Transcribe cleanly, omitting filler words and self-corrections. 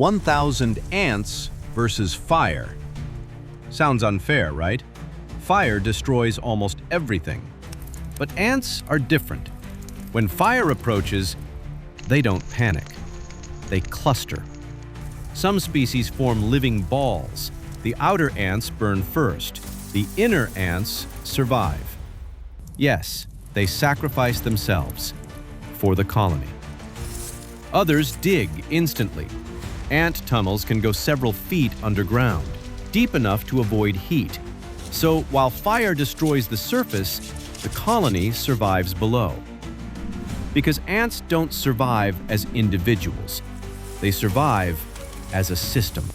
1,000 ants versus fire. Sounds unfair, right? Fire destroys almost everything. But ants are different. When fire approaches, they don't panic. They cluster. Some species form living balls. The outer ants burn first. The inner ants survive. Yes, they sacrifice themselves for the colony. Others dig instantly. Ant tunnels can go several feet underground, deep enough to avoid heat. So while fire destroys the surface, the colony survives below. Because ants don't survive as individuals. They survive as a system.